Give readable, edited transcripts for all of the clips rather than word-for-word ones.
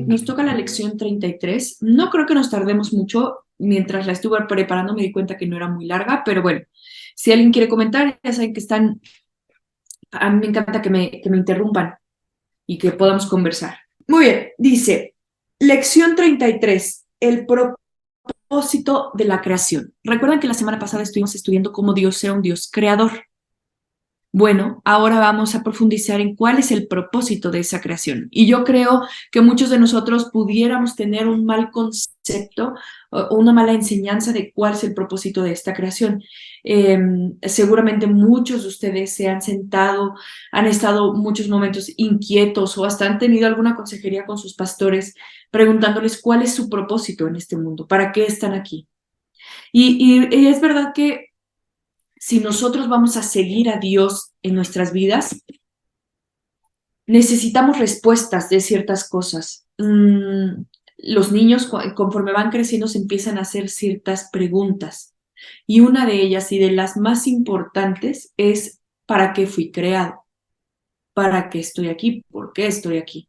nos toca la lección 33. No creo que nos tardemos mucho. Mientras la estuve preparando me di cuenta que no era muy larga, pero bueno, si alguien quiere comentar, ya saben que están, a mí me encanta que me interrumpan y que podamos conversar. Muy bien, dice, lección 33, el propósito de la creación. Recuerdan que la semana pasada estuvimos estudiando cómo Dios era un Dios creador. Bueno, ahora vamos a profundizar en cuál es el propósito de esa creación. Y yo creo que muchos de nosotros pudiéramos tener un mal concepto o una mala enseñanza de cuál es el propósito de esta creación. Seguramente muchos de ustedes se han sentado, han estado muchos momentos inquietos o hasta han tenido alguna consejería con sus pastores preguntándoles cuál es su propósito en este mundo, para qué están aquí. Y es verdad que si nosotros vamos a seguir a Dios en nuestras vidas, necesitamos respuestas de ciertas cosas. Los niños, conforme van creciendo, se empiezan a hacer ciertas preguntas. Y una de ellas, y de las más importantes, es ¿para qué fui creado? ¿Para qué estoy aquí? ¿Por qué estoy aquí?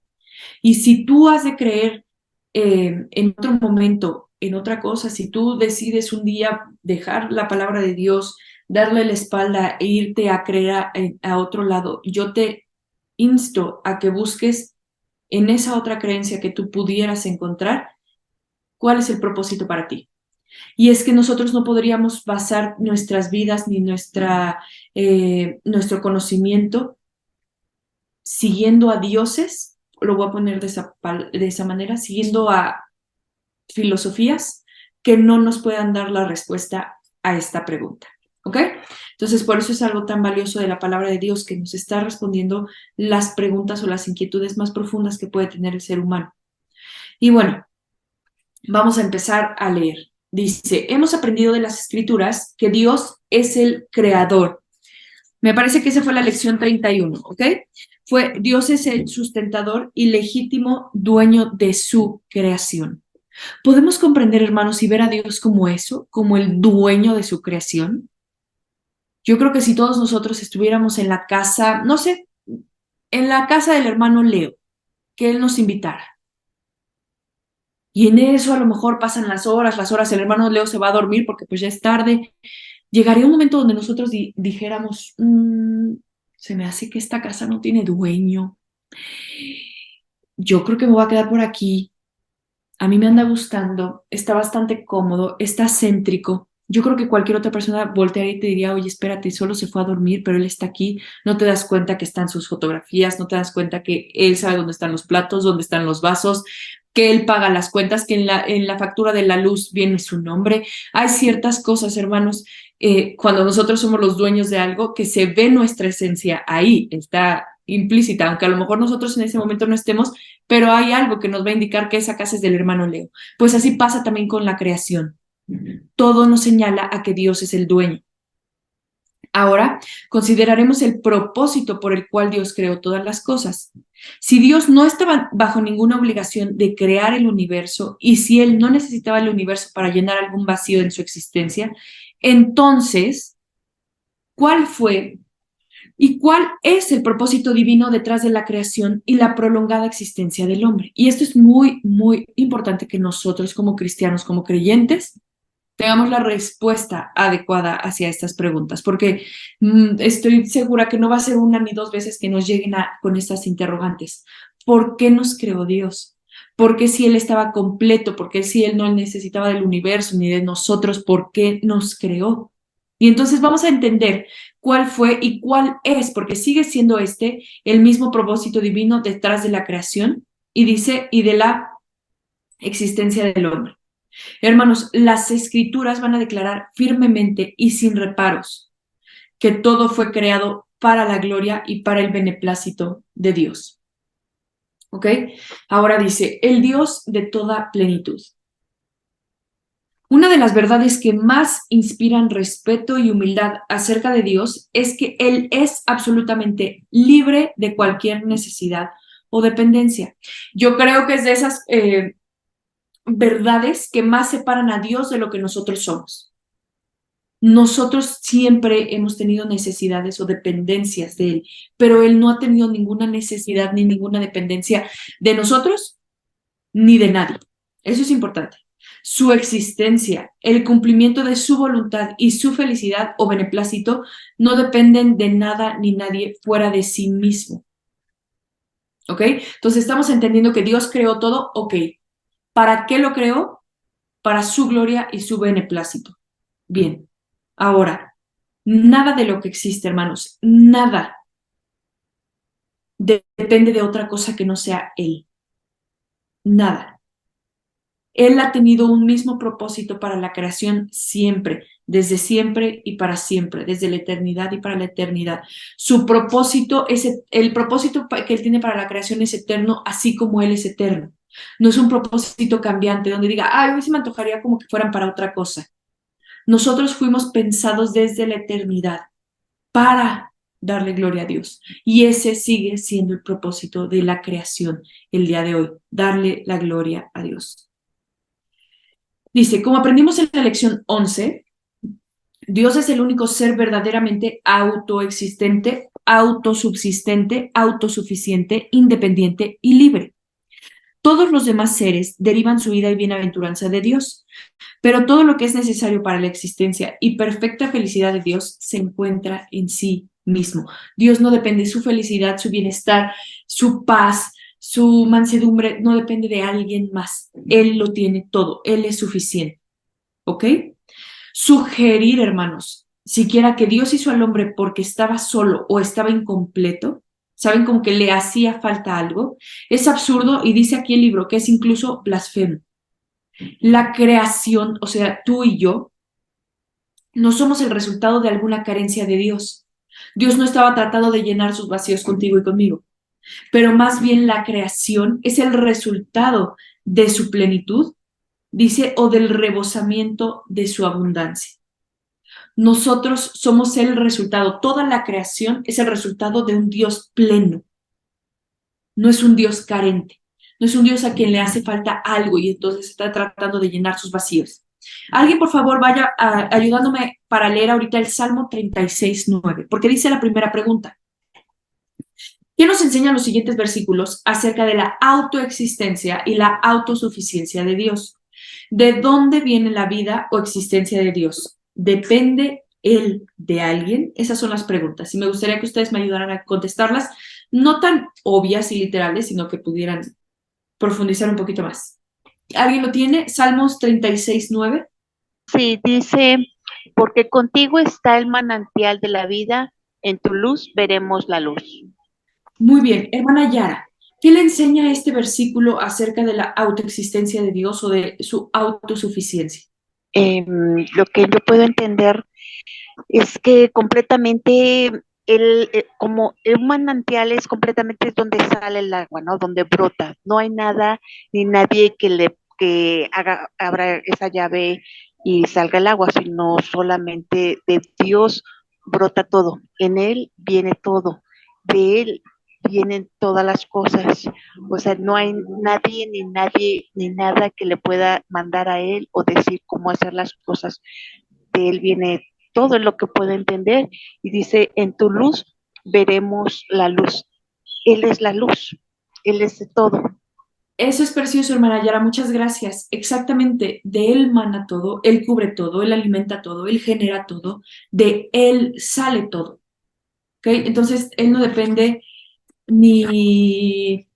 Y si tú has de creer en otro momento, en otra cosa, si tú decides un día dejar la palabra de Dios, darle la espalda e irte a creer a otro lado, yo te insto a que busques en esa otra creencia que tú pudieras encontrar cuál es el propósito para ti. Y es que nosotros no podríamos basar nuestras vidas ni nuestro conocimiento siguiendo a dioses, lo voy a poner de esa manera, siguiendo a filosofías que no nos puedan dar la respuesta a esta pregunta. ¿Ok? Entonces, por eso es algo tan valioso de la palabra de Dios que nos está respondiendo las preguntas o las inquietudes más profundas que puede tener el ser humano. Y bueno, vamos a empezar a leer. Dice, hemos aprendido de las escrituras que Dios es el creador. Me parece que esa fue la lección 31, ¿ok? Dios es el sustentador y legítimo dueño de su creación. ¿Podemos comprender, hermanos, y ver a Dios como eso, como el dueño de su creación? Yo creo que si todos nosotros estuviéramos en la casa, no sé, en la casa del hermano Leo, que él nos invitara, y en eso a lo mejor pasan las horas, el hermano Leo se va a dormir porque pues ya es tarde, llegaría un momento donde nosotros dijéramos, se me hace que esta casa no tiene dueño, yo creo que me voy a quedar por aquí, a mí me anda gustando, está bastante cómodo, está céntrico. Yo creo que cualquier otra persona voltearía y te diría, oye, espérate, solo se fue a dormir, pero él está aquí, no te das cuenta que están sus fotografías, no te das cuenta que él sabe dónde están los platos, dónde están los vasos, que él paga las cuentas, que en la factura de la luz viene su nombre. Hay ciertas cosas, hermanos, cuando nosotros somos los dueños de algo, que se ve nuestra esencia ahí, está implícita, aunque a lo mejor nosotros en ese momento no estemos, pero hay algo que nos va a indicar que esa casa es del hermano Leo. Pues así pasa también con la creación. Todo nos señala a que Dios es el dueño. Ahora consideraremos el propósito por el cual Dios creó todas las cosas. Si Dios no estaba bajo ninguna obligación de crear el universo y si Él no necesitaba el universo para llenar algún vacío en su existencia, entonces, ¿cuál fue y cuál es el propósito divino detrás de la creación y la prolongada existencia del hombre? Y esto es muy, muy importante que nosotros como cristianos, como creyentes, tengamos la respuesta adecuada hacia estas preguntas, porque estoy segura que no va a ser una ni dos veces que nos lleguen con estas interrogantes. ¿Por qué nos creó Dios? ¿Por qué si Él estaba completo? ¿Por qué si Él no necesitaba del universo ni de nosotros? ¿Por qué nos creó? Y entonces vamos a entender cuál fue y cuál es, porque sigue siendo el mismo propósito divino detrás de la creación y dice, y de la existencia del hombre. Hermanos, las escrituras van a declarar firmemente y sin reparos que todo fue creado para la gloria y para el beneplácito de Dios. ¿Ok? Ahora dice, el Dios de toda plenitud. Una de las verdades que más inspiran respeto y humildad acerca de Dios es que Él es absolutamente libre de cualquier necesidad o dependencia. Yo creo que es de esas verdades que más separan a Dios de lo que nosotros somos. Nosotros siempre hemos tenido necesidades o dependencias de Él, pero Él no ha tenido ninguna necesidad ni ninguna dependencia de nosotros ni de nadie. Eso es importante. Su existencia, el cumplimiento de su voluntad y su felicidad o beneplácito no dependen de nada ni nadie fuera de sí mismo. ¿Ok? Entonces estamos entendiendo que Dios creó todo, ok. ¿Para qué lo creó? Para su gloria y su beneplácito. Bien. Ahora, nada de lo que existe, hermanos, nada depende de otra cosa que no sea Él. Nada. Él ha tenido un mismo propósito para la creación siempre y para siempre, desde la eternidad y para la eternidad. Su propósito es, el propósito que Él tiene para la creación es eterno, así como Él es eterno. No es un propósito cambiante donde diga, ay, hoy se me antojaría como que fueran para otra cosa. Nosotros fuimos pensados desde la eternidad para darle gloria a Dios. Y ese sigue siendo el propósito de la creación el día de hoy, darle la gloria a Dios. Dice, como aprendimos en la lección 11, Dios es el único ser verdaderamente autoexistente, autosubsistente, autosuficiente, independiente y libre. Todos los demás seres derivan su vida y bienaventuranza de Dios, pero todo lo que es necesario para la existencia y perfecta felicidad de Dios se encuentra en sí mismo. Dios no depende de su felicidad, su bienestar, su paz, su mansedumbre, no depende de alguien más. Él lo tiene todo, Él es suficiente. ¿Ok? Sugerir, hermanos, siquiera que Dios hizo al hombre porque estaba solo o estaba incompleto, saben como que le hacía falta algo, es absurdo y dice aquí el libro que es incluso blasfemo. La creación, o sea, tú y yo, no somos el resultado de alguna carencia de Dios. Dios no estaba tratando de llenar sus vacíos contigo y conmigo, pero más bien la creación es el resultado de su plenitud, dice, o del rebosamiento de su abundancia. Nosotros somos el resultado, toda la creación es el resultado de un Dios pleno, no es un Dios carente, no es un Dios a quien le hace falta algo y entonces está tratando de llenar sus vacíos. Alguien, por favor, vaya ayudándome para leer ahorita el Salmo 36:9, porque dice la primera pregunta. ¿Qué nos enseñan los siguientes versículos acerca de la autoexistencia y la autosuficiencia de Dios? ¿De dónde viene la vida o existencia de Dios? ¿Depende Él de alguien? Esas son las preguntas y me gustaría que ustedes me ayudaran a contestarlas, no tan obvias y literales, sino que pudieran profundizar un poquito más. ¿Alguien lo tiene? Salmos 36:9. Sí, dice, porque contigo está el manantial de la vida, en tu luz veremos la luz. Muy bien, hermana Yara, ¿qué le enseña este versículo acerca de la autoexistencia de Dios o de su autosuficiencia? Lo que yo puedo entender es que completamente como un manantial es completamente donde sale el agua, ¿no? Donde brota. No hay nada ni nadie que abra esa llave y salga el agua, sino solamente de Dios brota todo. En Él viene todo. De Él vienen todas las cosas. O sea, no hay nadie ni nada que le pueda mandar a Él o decir cómo hacer las cosas. De Él viene todo lo que puedo entender y dice, en tu luz veremos la luz. Él es la luz, Él es todo. Eso es precioso, hermana Yara, muchas gracias. Exactamente, de Él mana todo, Él cubre todo, Él alimenta todo, Él genera todo, de Él sale todo. ¿Ok? Entonces, Él no depende ni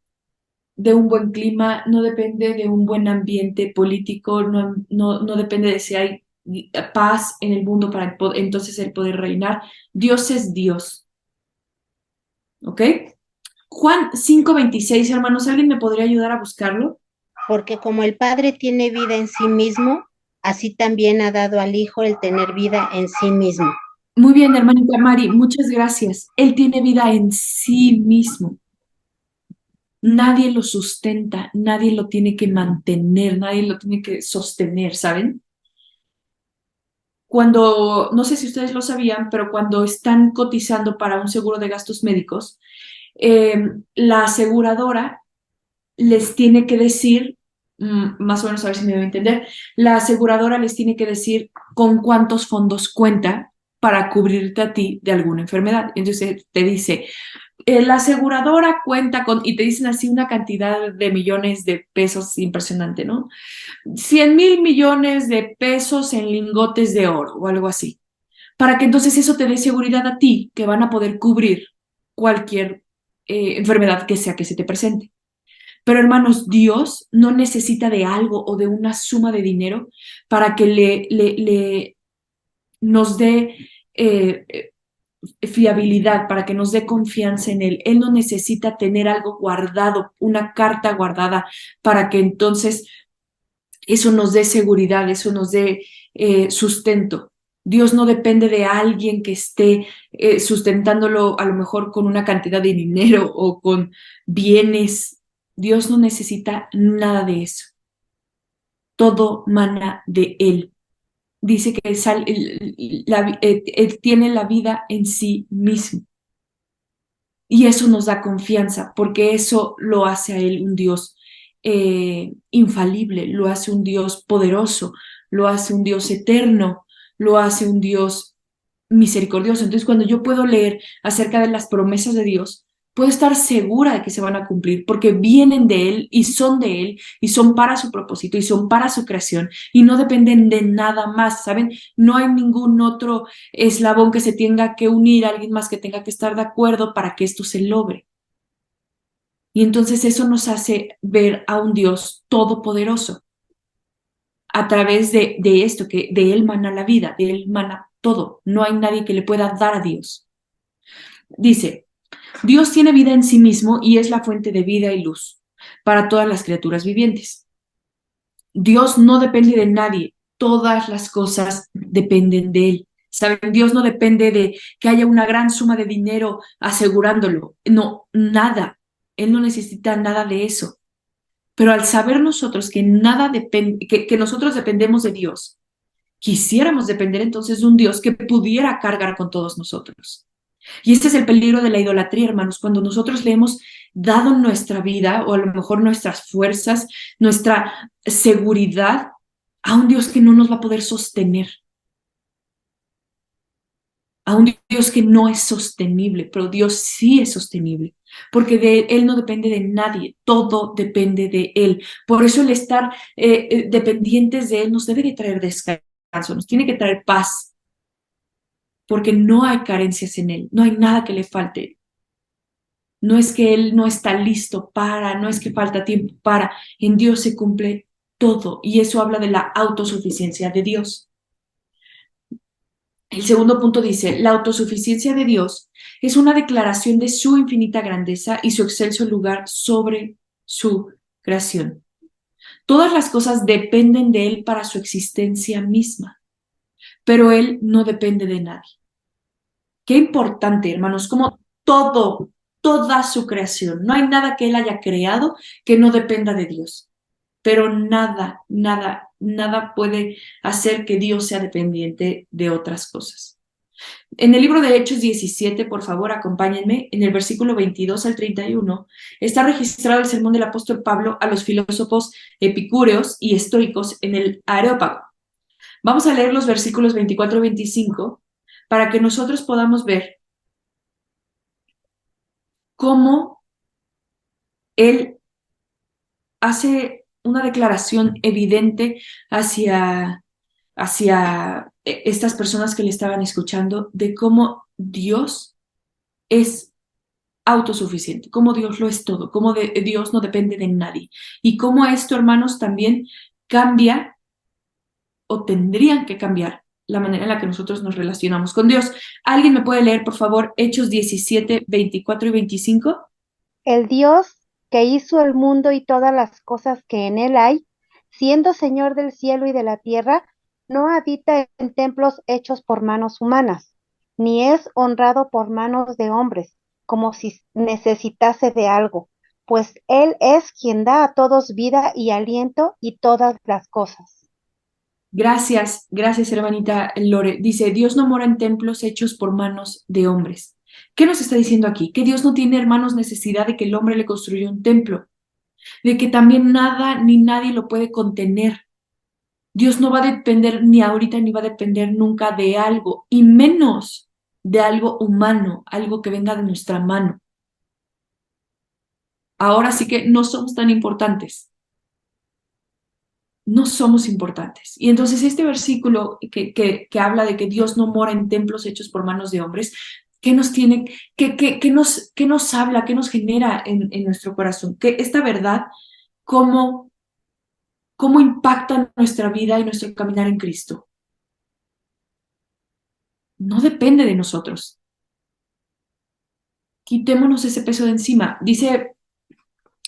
de un buen clima, no depende de un buen ambiente político, no depende de si hay paz en el mundo para entonces Él poder reinar. Dios es Dios. ¿Ok? Juan 5:26, hermanos, ¿alguien me podría ayudar a buscarlo? Porque como el Padre tiene vida en sí mismo, así también ha dado al Hijo el tener vida en sí mismo. Muy bien, hermanita Mari, muchas gracias. Él tiene vida en sí mismo. Nadie lo sustenta, nadie lo tiene que mantener, nadie lo tiene que sostener, ¿saben? Cuando, no sé si ustedes lo sabían, pero cuando están cotizando para un seguro de gastos médicos, la aseguradora les tiene que decir, más o menos a ver si me voy a entender, la aseguradora les tiene que decir con cuántos fondos cuenta para cubrirte a ti de alguna enfermedad. Entonces te dice, la aseguradora cuenta con, y te dicen así una cantidad de millones de pesos impresionante, ¿no? 100,000 millones de pesos en lingotes de oro o algo así, para que entonces eso te dé seguridad a ti que van a poder cubrir cualquier enfermedad que sea que se te presente. Pero hermanos, Dios no necesita de algo o de una suma de dinero para que nos dé fiabilidad, para que nos dé confianza en Él. Él no necesita tener algo guardado, una carta guardada, para que entonces eso nos dé seguridad, eso nos dé sustento. Dios no depende de alguien que esté sustentándolo a lo mejor con una cantidad de dinero o con bienes. Dios no necesita nada de eso. Todo mana de Él. Dice que Él tiene la vida en sí mismo. Y eso nos da confianza, porque eso lo hace a Él un Dios infalible, lo hace un Dios poderoso, lo hace un Dios eterno, lo hace un Dios misericordioso. Entonces, cuando yo puedo leer acerca de las promesas de Dios, puedo estar segura de que se van a cumplir, porque vienen de Él y son para su propósito y son para su creación y no dependen de nada más, ¿saben? No hay ningún otro eslabón que se tenga que unir, alguien más que tenga que estar de acuerdo para que esto se logre. Y entonces eso nos hace ver a un Dios todopoderoso a través de esto, que de Él mana la vida, de Él mana todo. No hay nadie que le pueda dar a Dios. Dice, Dios tiene vida en sí mismo y es la fuente de vida y luz para todas las criaturas vivientes. Dios no depende de nadie, todas las cosas dependen de Él. ¿Saben? Dios no depende de que haya una gran suma de dinero asegurándolo. No, nada. Él no necesita nada de eso. Pero al saber nosotros que nada depende, que nosotros dependemos de Dios, quisiéramos depender entonces de un Dios que pudiera cargar con todos nosotros. Y este es el peligro de la idolatría, hermanos, cuando nosotros le hemos dado nuestra vida o a lo mejor nuestras fuerzas, nuestra seguridad a un Dios que no nos va a poder sostener, a un Dios que no es sostenible, pero Dios sí es sostenible, porque de Él no depende de nadie, todo depende de Él. Por eso el estar dependientes de Él nos debe de traer descanso, nos tiene que traer paz, porque no hay carencias en Él, no hay nada que le falte. No es que Él no está listo para, no es que falta tiempo para, en Dios se cumple todo y eso habla de la autosuficiencia de Dios. El segundo punto dice, la autosuficiencia de Dios es una declaración de su infinita grandeza y su excelso lugar sobre su creación. Todas las cosas dependen de Él para su existencia misma, pero Él no depende de nadie. Qué importante, hermanos, como toda su creación, no hay nada que Él haya creado que no dependa de Dios, pero nada puede hacer que Dios sea dependiente de otras cosas. En el libro de Hechos 17, por favor, acompáñenme, en el versículo 22 al 31, está registrado el sermón del apóstol Pablo a los filósofos epicúreos y estoicos en el Areópago. Vamos a leer los versículos 24 y 25 para que nosotros podamos ver cómo él hace una declaración evidente hacia estas personas que le estaban escuchando de cómo Dios es autosuficiente, cómo Dios lo es todo, cómo Dios no depende de nadie y cómo esto, hermanos, también cambia o tendrían que cambiar la manera en la que nosotros nos relacionamos con Dios. ¿Alguien me puede leer, por favor, Hechos 17, 24 y 25? El Dios que hizo el mundo y todas las cosas que en él hay, siendo Señor del cielo y de la tierra, no habita en templos hechos por manos humanas, ni es honrado por manos de hombres, como si necesitase de algo, pues Él es quien da a todos vida y aliento y todas las cosas. Gracias, hermanita Lore. Dice, Dios no mora en templos hechos por manos de hombres. ¿Qué nos está diciendo aquí? Que Dios no tiene, hermanos, necesidad de que el hombre le construya un templo, de que también nada ni nadie lo puede contener. Dios no va a depender ni ahorita ni va a depender nunca de algo, y menos de algo humano, algo que venga de nuestra mano. ahora sí que no somos tan importantes. No somos importantes. Y entonces este versículo que habla de que Dios no mora en templos hechos por manos de hombres, ¿qué nos tiene, qué nos habla, qué nos genera en nuestro corazón? Que esta verdad, ¿cómo impacta nuestra vida y nuestro caminar en Cristo? No depende de nosotros. Quitémonos ese peso de encima. Dice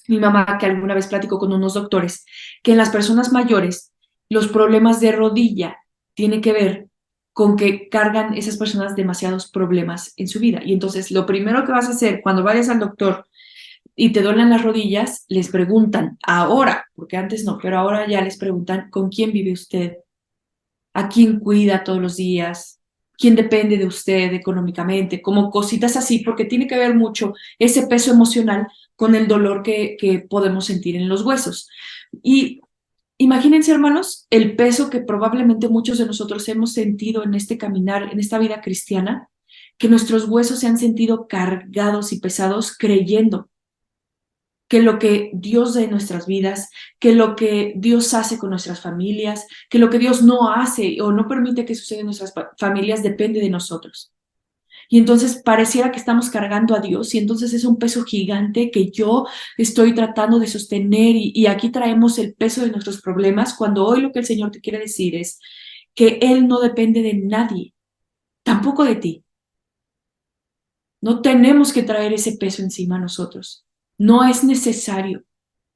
mi mamá, que alguna vez platicó con unos doctores, que en las personas mayores los problemas de rodilla tienen que ver con que cargan esas personas demasiados problemas en su vida. Y entonces lo primero que vas a hacer cuando vayas al doctor y te duelen las rodillas, les preguntan ahora, porque antes no, pero ahora ya les preguntan con quién vive usted, a quién cuida todos los días, quién depende de usted económicamente, como cositas así, porque tiene que ver mucho ese peso emocional con el dolor que podemos sentir en los huesos. Y imagínense, hermanos, el peso que probablemente muchos de nosotros hemos sentido en este caminar, en esta vida cristiana, que nuestros huesos se han sentido cargados y pesados creyendo que lo que Dios da en nuestras vidas, que lo que Dios hace con nuestras familias, que lo que Dios no hace o no permite que suceda en nuestras familias depende de nosotros. Y entonces pareciera que estamos cargando a Dios y entonces es un peso gigante que yo estoy tratando de sostener y aquí traemos el peso de nuestros problemas cuando hoy lo que el Señor te quiere decir es que Él no depende de nadie, tampoco de ti. No tenemos que traer ese peso encima a nosotros. No es necesario.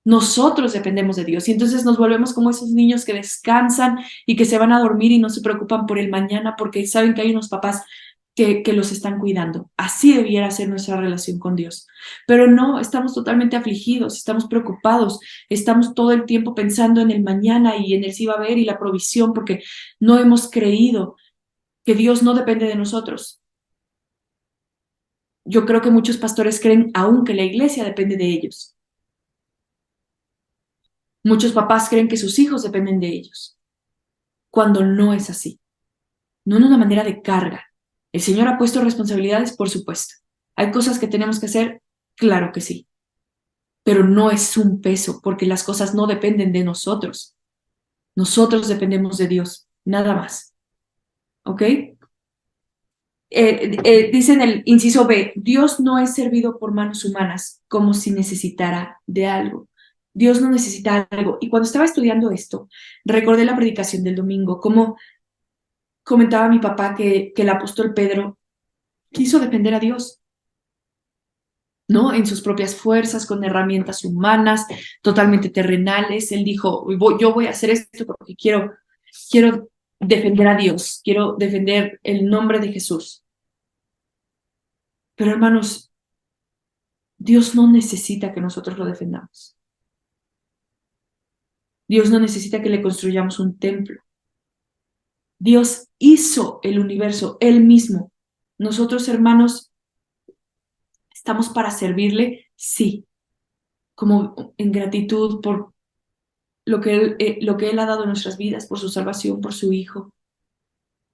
Nosotros dependemos de Dios y entonces nos volvemos como esos niños que descansan y que se van a dormir y no se preocupan por el mañana porque saben que hay unos papás que los están cuidando. Así debiera ser nuestra relación con Dios. Pero no, estamos totalmente afligidos, estamos preocupados, estamos todo el tiempo pensando en el mañana y en el si va a haber y la provisión porque no hemos creído que Dios no depende de nosotros. Yo creo que muchos pastores creen aún que la iglesia depende de ellos. Muchos papás creen que sus hijos dependen de ellos, cuando no es así. No en una manera de carga. ¿El Señor ha puesto responsabilidades? Por supuesto. ¿Hay cosas que tenemos que hacer? Claro que sí. Pero no es un peso, porque las cosas no dependen de nosotros. Nosotros dependemos de Dios, nada más. ¿Ok? Dice en el inciso B, Dios no es servido por manos humanas como si necesitara de algo. Dios no necesita algo. Y cuando estaba estudiando esto, recordé la predicación del domingo, como comentaba mi papá que el apóstol Pedro quiso defender a Dios, ¿no? En sus propias fuerzas, con herramientas humanas, totalmente terrenales. Él dijo, yo voy a hacer esto porque quiero defender a Dios, quiero defender el nombre de Jesús. Pero hermanos, Dios no necesita que nosotros lo defendamos. Dios no necesita que le construyamos un templo. Dios hizo el universo, Él mismo. Nosotros, hermanos, ¿estamos para servirle? Sí, como en gratitud por lo que Él ha dado en nuestras vidas, por su salvación, por su Hijo.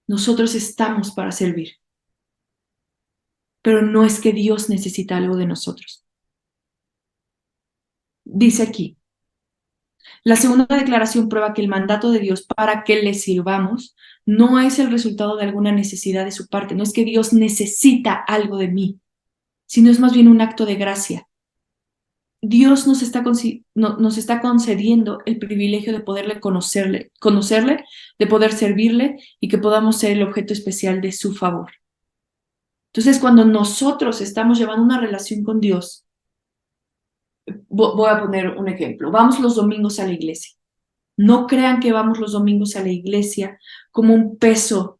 Nosotros estamos para servir. Pero no es que Dios necesita algo de nosotros. Dice aquí, la segunda declaración prueba que el mandato de Dios para que le sirvamos no es el resultado de alguna necesidad de su parte, no es que Dios necesita algo de mí, sino es más bien un acto de gracia. Dios nos está concediendo el privilegio de poderle conocerle, de poder servirle y que podamos ser el objeto especial de su favor. Entonces, cuando nosotros estamos llevando una relación con Dios, voy a poner un ejemplo. Vamos los domingos a la iglesia. No crean que vamos los domingos a la iglesia como un peso,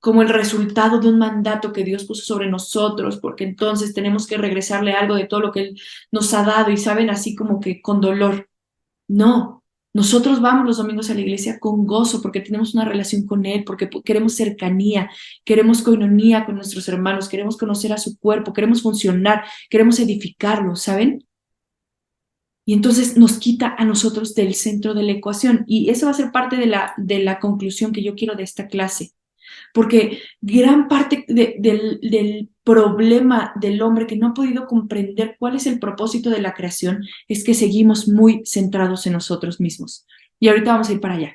como el resultado de un mandato que Dios puso sobre nosotros, porque entonces tenemos que regresarle algo de todo lo que Él nos ha dado y saben, así como que con dolor. No, nosotros vamos los domingos a la iglesia con gozo porque tenemos una relación con Él, porque queremos cercanía, queremos coinonía con nuestros hermanos, queremos conocer a su cuerpo, queremos funcionar, queremos edificarlo, ¿saben? Y entonces nos quita a nosotros del centro de la ecuación. Y eso va a ser parte de la conclusión que yo quiero de esta clase. Porque gran parte del problema del hombre que no ha podido comprender cuál es el propósito de la creación es que seguimos muy centrados en nosotros mismos. Y ahorita vamos a ir para allá.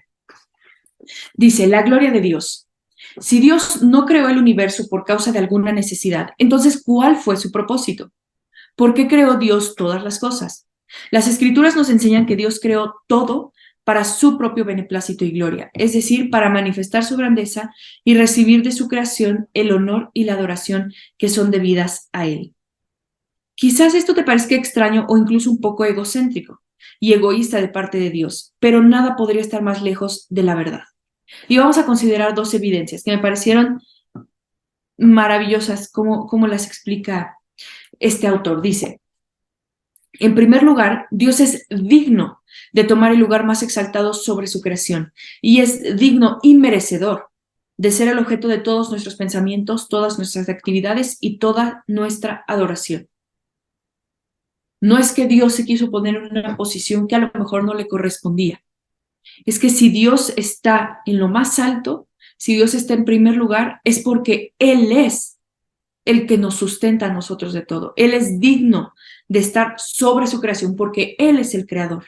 Dice, la gloria de Dios. Si Dios no creó el universo por causa de alguna necesidad, entonces, ¿cuál fue su propósito? ¿Por qué creó Dios todas las cosas? Las Escrituras nos enseñan que Dios creó todo para su propio beneplácito y gloria, es decir, para manifestar su grandeza y recibir de su creación el honor y la adoración que son debidas a Él. Quizás esto te parezca extraño o incluso un poco egocéntrico y egoísta de parte de Dios, pero nada podría estar más lejos de la verdad. Y vamos a considerar dos evidencias que me parecieron maravillosas, como las explica este autor. Dice, en primer lugar, Dios es digno de tomar el lugar más exaltado sobre su creación y es digno y merecedor de ser el objeto de todos nuestros pensamientos, todas nuestras actividades y toda nuestra adoración. No es que Dios se quiso poner en una posición que a lo mejor no le correspondía. Es que si Dios está en lo más alto, si Dios está en primer lugar, es porque Él es el que nos sustenta a nosotros de todo. Él es digno de estar sobre su creación porque Él es el creador.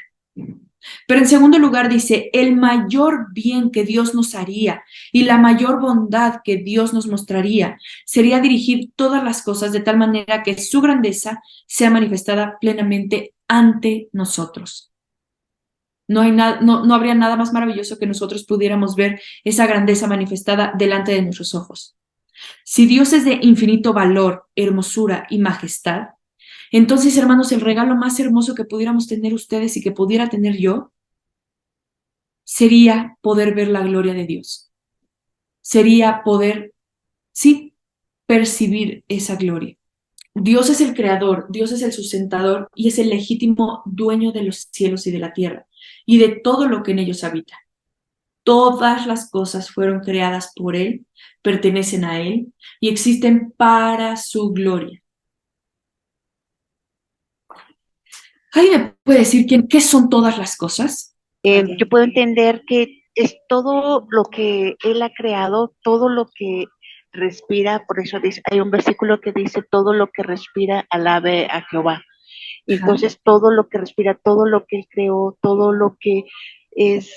Pero en segundo lugar dice, el mayor bien que Dios nos haría y la mayor bondad que Dios nos mostraría sería dirigir todas las cosas de tal manera que su grandeza sea manifestada plenamente ante nosotros. No habría nada más maravilloso que nosotros pudiéramos ver esa grandeza manifestada delante de nuestros ojos. Si Dios es de infinito valor, hermosura y majestad, entonces, hermanos, el regalo más hermoso que pudiéramos tener ustedes y que pudiera tener yo sería poder ver la gloria de Dios. Sería poder, sí, percibir esa gloria. Dios es el creador, Dios es el sustentador y es el legítimo dueño de los cielos y de la tierra y de todo lo que en ellos habita. Todas las cosas fueron creadas por Él, pertenecen a Él y existen para su gloria. ¿Alguien me puede decir qué son todas las cosas? Yo puedo entender que es todo lo que Él ha creado, todo lo que respira, por eso dice, hay un versículo que dice, todo lo que respira, alabe a Jehová. Entonces, todo lo que respira, todo lo que Él creó, todo lo que es,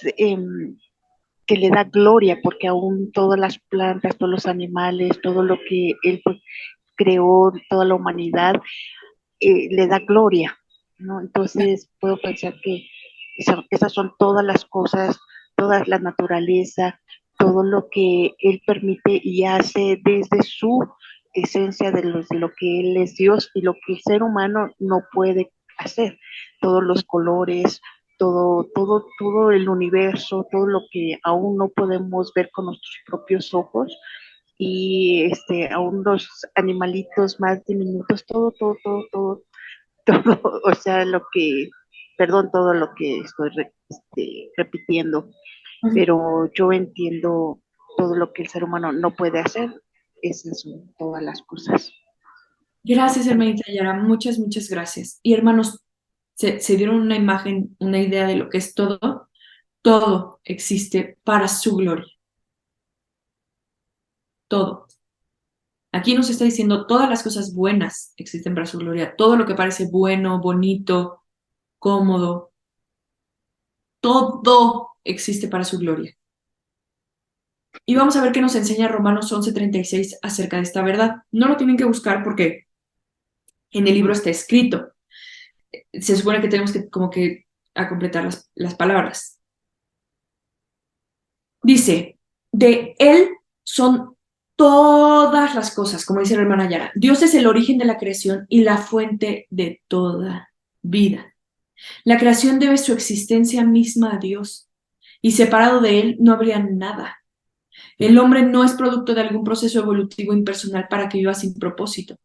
que le da gloria, porque aún todas las plantas, todos los animales, todo lo que Él creó, toda la humanidad, le da gloria, ¿no? Entonces, puedo pensar que esas son todas las cosas, toda la naturaleza, todo lo que Él permite y hace desde su esencia de lo que Él es Dios y lo que el ser humano no puede hacer. Todos los colores, todo el universo, todo lo que aún no podemos ver con nuestros propios ojos y aún los animalitos más diminutos, todo, o sea, perdón, todo lo que estoy repitiendo, pero yo entiendo todo lo que el ser humano no puede hacer, esas son todas las cosas. Gracias, hermanita Yara, muchas, muchas gracias. Y hermanos, se dieron una imagen, una idea de lo que es todo. Todo existe para su gloria. Todo. Aquí nos está diciendo todas las cosas buenas existen para su gloria. Todo lo que parece bueno, bonito, cómodo, todo existe para su gloria. Y vamos a ver qué nos enseña Romanos 11:36 acerca de esta verdad. No lo tienen que buscar porque en el libro está escrito. Se supone que tenemos que como que a completar las palabras. Dice, de Él son todas las cosas, como dice la hermana Yara. Dios es el origen de la creación y la fuente de toda vida. La creación debe su existencia misma a Dios y separado de Él no habría nada. El hombre no es producto de algún proceso evolutivo impersonal para que viva sin propósito.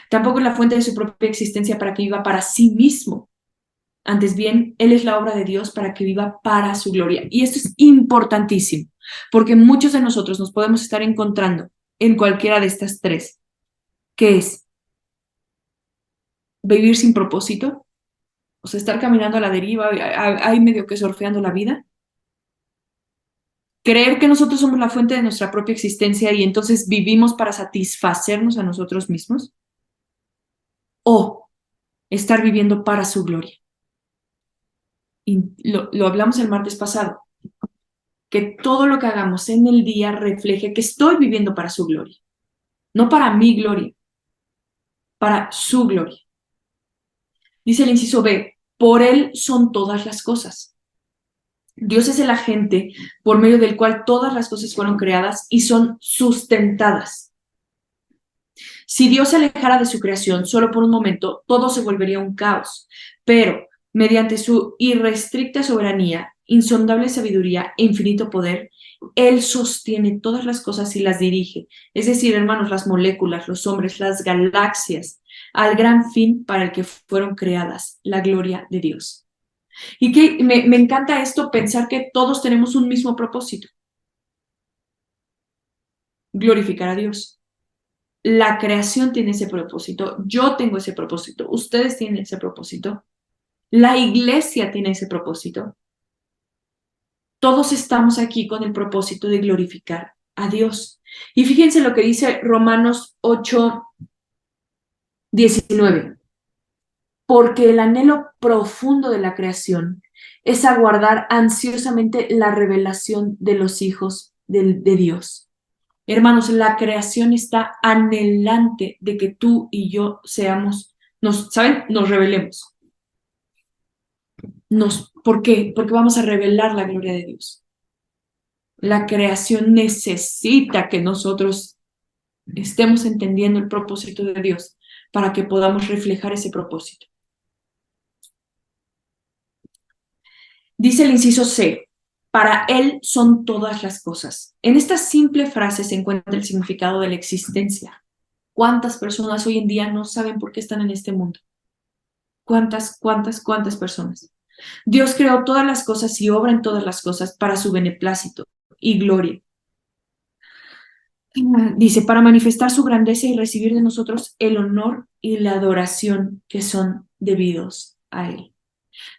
Tampoco es la fuente de su propia existencia para que viva para sí mismo. Antes bien, Él es la obra de Dios para que viva para su gloria. Y esto es importantísimo, porque muchos de nosotros nos podemos estar encontrando en cualquiera de estas tres, que es vivir sin propósito, o sea, estar caminando a la deriva, ahí medio que surfeando la vida, Creer que nosotros somos la fuente de nuestra propia existencia y entonces vivimos para satisfacernos a nosotros mismos. O estar viviendo para su gloria. Y lo hablamos el martes pasado. Que todo lo que hagamos en el día refleje que estoy viviendo para su gloria. No para mi gloria, para su gloria. Dice el inciso B, por Él son todas las cosas. Dios es el agente por medio del cual todas las cosas fueron creadas y son sustentadas. Si Dios se alejara de su creación solo por un momento, todo se volvería un caos. Pero, mediante su irrestricta soberanía, insondable sabiduría e infinito poder, Él sostiene todas las cosas y las dirige. Es decir, hermanos, las moléculas, los hombres, las galaxias, al gran fin para el que fueron creadas, la gloria de Dios. Y que me encanta esto, pensar que todos tenemos un mismo propósito. Glorificar a Dios. La creación tiene ese propósito, yo tengo ese propósito, ustedes tienen ese propósito, la iglesia tiene ese propósito. Todos estamos aquí con el propósito de glorificar a Dios. Y fíjense lo que dice Romanos 8:19. Porque el anhelo profundo de la creación es aguardar ansiosamente la revelación de los hijos de Dios. Hermanos, la creación está anhelante de que tú y yo seamos, ¿saben? Nos revelemos. ¿Por qué? Porque vamos a revelar la gloria de Dios. La creación necesita que nosotros estemos entendiendo el propósito de Dios para que podamos reflejar ese propósito. Dice el inciso C, para Él son todas las cosas. En esta simple frase se encuentra el significado de la existencia. ¿Cuántas personas hoy en día no saben por qué están en este mundo? ¿Cuántas personas? Dios creó todas las cosas y obra en todas las cosas para su beneplácito y gloria. Dice, para manifestar su grandeza y recibir de nosotros el honor y la adoración que son debidos a Él.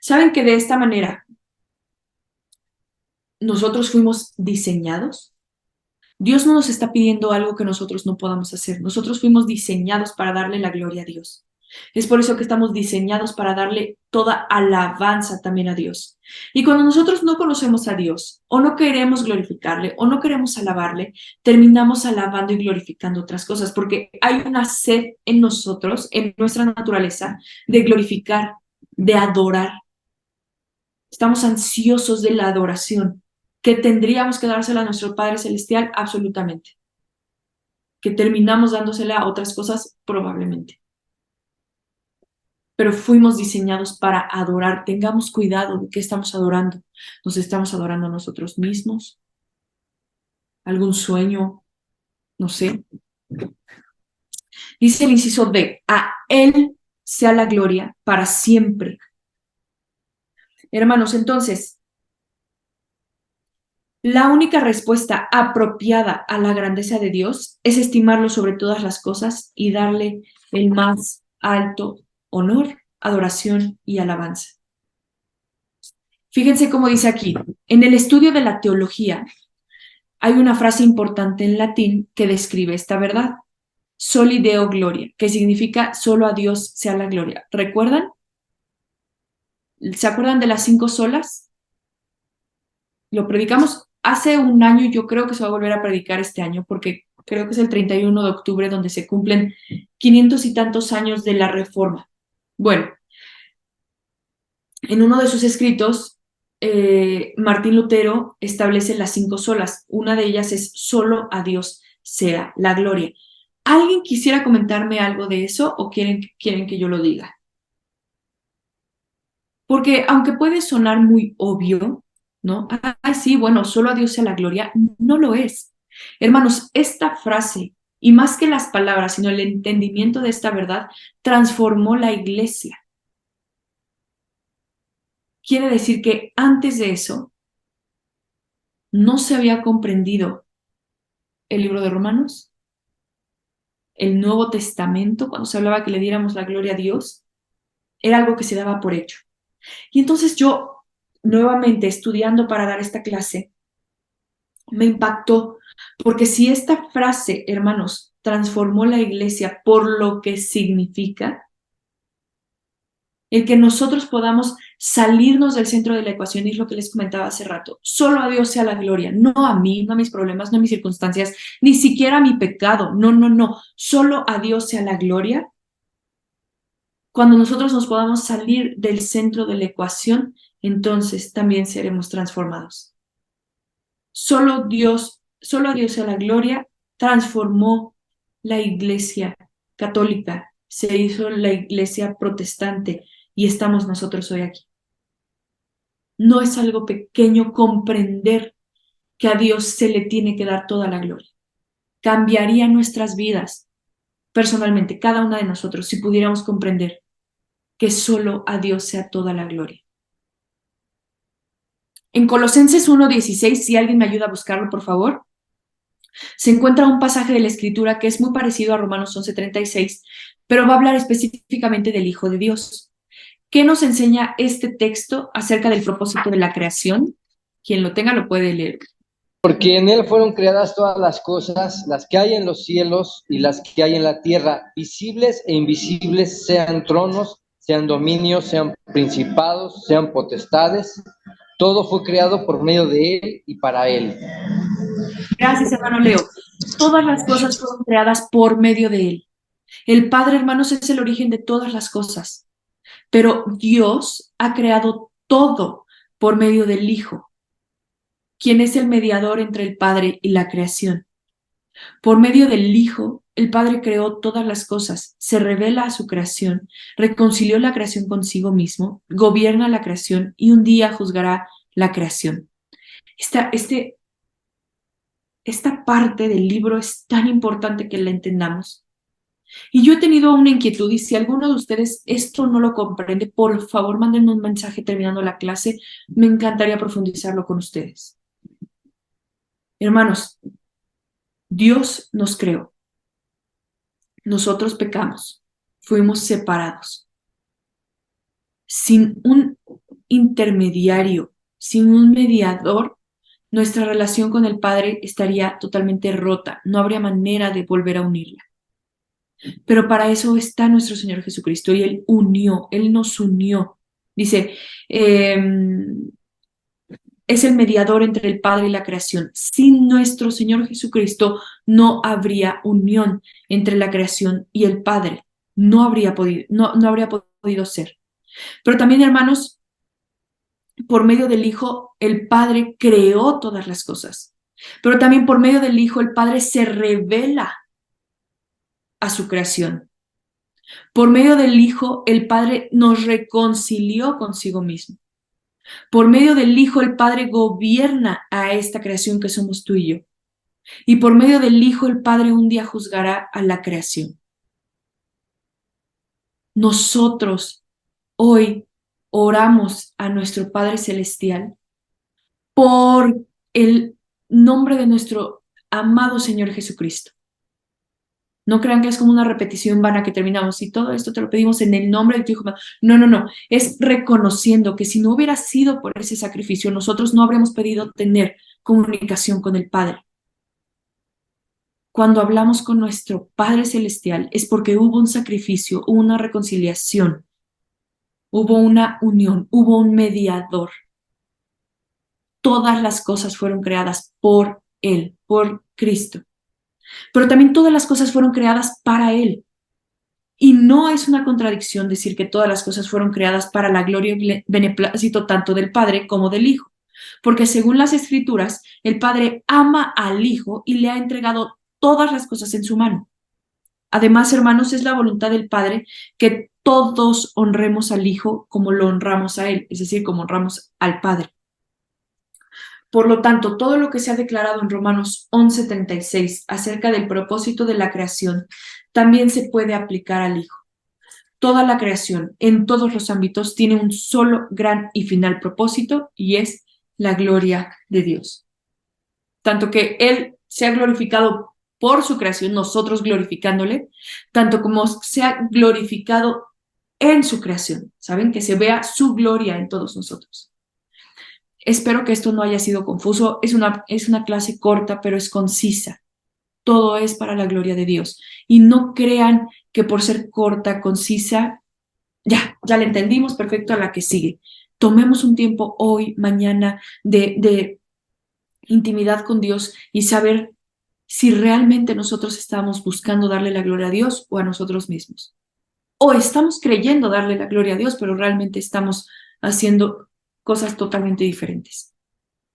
¿Saben que de esta manera nosotros fuimos diseñados? Dios no nos está pidiendo algo que nosotros no podamos hacer. Nosotros fuimos diseñados para darle la gloria a Dios. Es por eso que estamos diseñados para darle toda alabanza también a Dios. Y cuando nosotros no conocemos a Dios, o no queremos glorificarle, o no queremos alabarle, terminamos alabando y glorificando otras cosas, porque hay una sed en nosotros, en nuestra naturaleza, de glorificar, de adorar. Estamos ansiosos de la adoración, que tendríamos que dársela a nuestro Padre Celestial, absolutamente. Que terminamos dándosela a otras cosas, probablemente. Pero fuimos diseñados para adorar. Tengamos cuidado de qué estamos adorando. ¿Nos estamos adorando a nosotros mismos? ¿Algún sueño? No sé. Dice el inciso D, a Él sea la gloria para siempre. Hermanos, entonces, la única respuesta apropiada a la grandeza de Dios es estimarlo sobre todas las cosas y darle el más alto honor, adoración y alabanza. Fíjense cómo dice aquí, en el estudio de la teología hay una frase importante en latín que describe esta verdad, soli Deo gloria, que significa solo a Dios sea la gloria. ¿Recuerdan? ¿Se acuerdan de las 5 solas? Lo predicamos hace un año y yo creo que se va a volver a predicar este año porque creo que es el 31 de octubre donde se cumplen 500 y tantos años de la Reforma. Bueno, en uno de sus escritos, Martín Lutero establece las 5 solas. Una de ellas es solo a Dios sea la gloria. ¿Alguien quisiera comentarme algo de eso o quieren que yo lo diga? Porque aunque puede sonar muy obvio, ¿no? Ah, sí, bueno, solo a Dios sea la gloria, no lo es. Hermanos, esta frase, y más que las palabras, sino el entendimiento de esta verdad, transformó la iglesia. Quiere decir que antes de eso no se había comprendido el libro de Romanos, el Nuevo Testamento, cuando se hablaba que le diéramos la gloria a Dios, era algo que se daba por hecho. Y entonces yo, nuevamente estudiando para dar esta clase, me impactó, porque si esta frase, hermanos, transformó la iglesia por lo que significa, el que nosotros podamos salirnos del centro de la ecuación, y es lo que les comentaba hace rato, solo a Dios sea la gloria, no a mí, no a mis problemas, no a mis circunstancias, ni siquiera a mi pecado, no, solo a Dios sea la gloria. Cuando nosotros nos podamos salir del centro de la ecuación, entonces también seremos transformados. Solo a Dios sea la gloria, transformó la iglesia católica, se hizo la iglesia protestante y estamos nosotros hoy aquí. No es algo pequeño comprender que a Dios se le tiene que dar toda la gloria. Cambiaría nuestras vidas personalmente, cada una de nosotros, si pudiéramos comprender que solo a Dios sea toda la gloria. En Colosenses 1:16, si alguien me ayuda a buscarlo, por favor, se encuentra un pasaje de la Escritura que es muy parecido a Romanos 11:36, pero va a hablar específicamente del Hijo de Dios. ¿Qué nos enseña este texto acerca del propósito de la creación? Quien lo tenga lo puede leer. Porque en él fueron creadas todas las cosas, las que hay en los cielos y las que hay en la tierra, visibles e invisibles, sean tronos, sean dominios, sean principados, sean potestades. Todo fue creado por medio de él y para él. Gracias, hermano Leo. Todas las cosas fueron creadas por medio de él. El Padre, hermanos, es el origen de todas las cosas. Pero Dios ha creado todo por medio del Hijo, quien es el mediador entre el Padre y la creación. Por medio del Hijo, el Padre creó todas las cosas, se revela a su creación, reconcilió la creación consigo mismo, gobierna la creación y un día juzgará la creación. Esta parte del libro es tan importante que la entendamos. Y yo he tenido una inquietud, y si alguno de ustedes esto no lo comprende, por favor mándenme un mensaje terminando la clase, me encantaría profundizarlo con ustedes. Hermanos, Dios nos creó. Nosotros pecamos, fuimos separados. Sin un intermediario, sin un mediador, nuestra relación con el Padre estaría totalmente rota, no habría manera de volver a unirla. Pero para eso está nuestro Señor Jesucristo y Él nos unió. Dice, es el mediador entre el Padre y la creación. Sin nuestro Señor Jesucristo no habría unión entre la creación y el Padre. No habría podido ser. Pero también, hermanos, por medio del Hijo, el Padre creó todas las cosas. Pero también por medio del Hijo, el Padre se revela a su creación. Por medio del Hijo, el Padre nos reconcilió consigo mismo. Por medio del Hijo, el Padre gobierna a esta creación que somos tú y yo. Y por medio del Hijo, el Padre un día juzgará a la creación. Nosotros hoy oramos a nuestro Padre Celestial por el nombre de nuestro amado Señor Jesucristo. No crean que es como una repetición vana que terminamos y todo esto te lo pedimos en el nombre de tu Hijo. No. Es reconociendo que si no hubiera sido por ese sacrificio, nosotros no habríamos podido tener comunicación con el Padre. Cuando hablamos con nuestro Padre Celestial es porque hubo un sacrificio, hubo una reconciliación, hubo una unión, hubo un mediador. Todas las cosas fueron creadas por Él, por Cristo. Pero también todas las cosas fueron creadas para Él. Y no es una contradicción decir que todas las cosas fueron creadas para la gloria y beneplácito tanto del Padre como del Hijo. Porque según las Escrituras, el Padre ama al Hijo y le ha entregado todas las cosas en su mano. Además, hermanos, es la voluntad del Padre que todos honremos al Hijo como lo honramos a Él, es decir, como honramos al Padre. Por lo tanto, todo lo que se ha declarado en Romanos 11:36 acerca del propósito de la creación también se puede aplicar al Hijo. Toda la creación, en todos los ámbitos, tiene un solo gran y final propósito y es la gloria de Dios. Tanto que Él se ha glorificado por su creación, nosotros glorificándole, tanto como se ha glorificado en su creación. ¿Saben? Que se vea su gloria en todos nosotros. Espero que esto no haya sido confuso. Es una clase corta, pero es concisa. Todo es para la gloria de Dios. Y no crean que por ser corta, concisa, ya la entendimos, perfecto, a la que sigue. Tomemos un tiempo hoy, mañana, de intimidad con Dios y saber si realmente nosotros estamos buscando darle la gloria a Dios o a nosotros mismos. O estamos creyendo darle la gloria a Dios, pero realmente estamos haciendo cosas totalmente diferentes.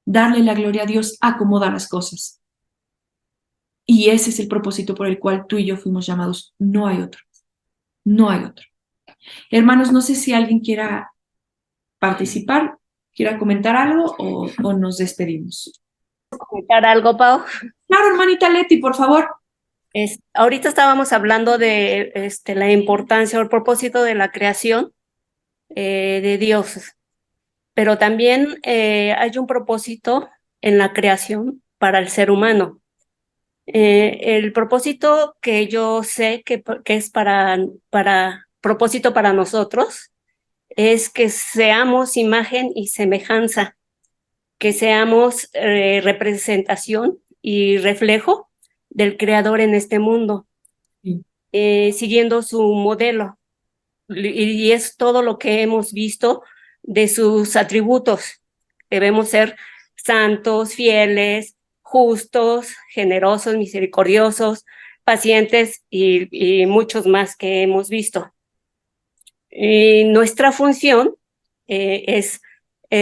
Darle la gloria a Dios acomoda las cosas. Y ese es el propósito por el cual tú y yo fuimos llamados. No hay otro. No hay otro. Hermanos, no sé si alguien quiera participar, quiera comentar algo o nos despedimos. Comentar algo, Pau. Claro, hermanita Leti, por favor. Ahorita estábamos hablando de la importancia o el propósito de la creación de Dios, pero también hay un propósito en la creación para el ser humano. El propósito que yo sé que es para propósito para nosotros es que seamos imagen y semejanza, que seamos representación y reflejo del Creador en este mundo, Sí. siguiendo su modelo. Y es todo lo que hemos visto de sus atributos. Debemos ser santos, fieles, justos, generosos, misericordiosos, pacientes y muchos más que hemos visto. Y nuestra función es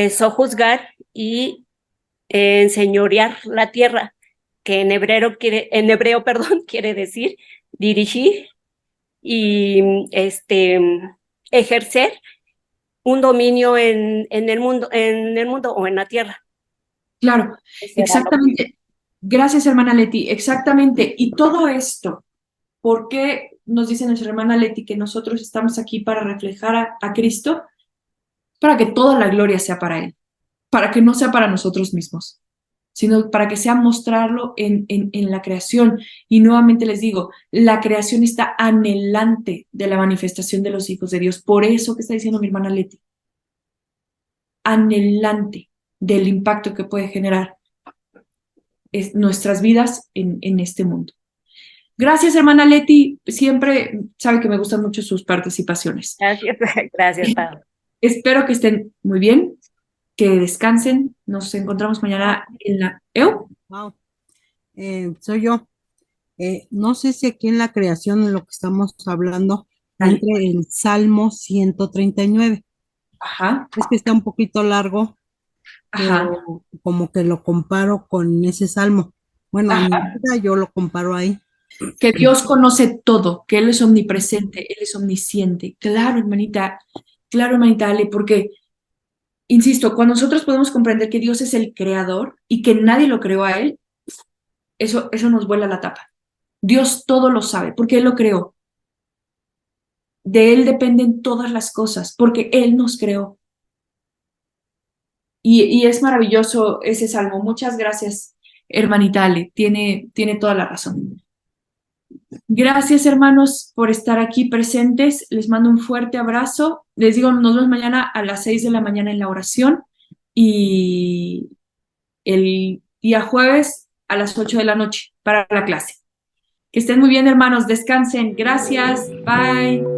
sojuzgar y enseñorear la tierra, que en hebreo, quiere decir dirigir y ejercer un dominio en el mundo o en la tierra. Claro, exactamente. Gracias, hermana Leti. Exactamente. Y todo esto, ¿por qué nos dice nuestra hermana Leti que nosotros estamos aquí para reflejar a Cristo? Para que toda la gloria sea para Él, para que no sea para nosotros mismos, sino para que sea mostrarlo en la creación. Y nuevamente les digo, la creación está anhelante de la manifestación de los hijos de Dios. Por eso que está diciendo mi hermana Leti, anhelante del impacto que puede generar nuestras vidas en este mundo. Gracias, hermana Leti. Siempre sabe que me gustan mucho sus participaciones. Gracias, gracias, Pablo. Espero que estén muy bien, que descansen. Nos encontramos mañana en la EO. Wow. Soy yo. No sé si aquí en la creación, en lo que estamos hablando, Dale. entre el Salmo 139. Ajá, Es que está un poquito largo, ajá, pero como que lo comparo con ese salmo. Bueno, en mi ajá. vida yo lo comparo ahí. Que Dios conoce todo, que Él es omnipresente, Él es omnisciente. Claro, hermanita Ale, porque, insisto, cuando nosotros podemos comprender que Dios es el creador y que nadie lo creó a Él, eso nos vuela la tapa. Dios todo lo sabe, porque Él lo creó. De Él dependen todas las cosas, porque Él nos creó. Y es maravilloso ese salmo. Muchas gracias, hermanita Ale. Tiene toda la razón. Gracias, hermanos, por estar aquí presentes. Les mando un fuerte abrazo. Les digo, nos vemos mañana a las 6 de la mañana en la oración y el día jueves a las 8 de la noche para la clase. Que estén muy bien, hermanos. Descansen. Gracias. Bye.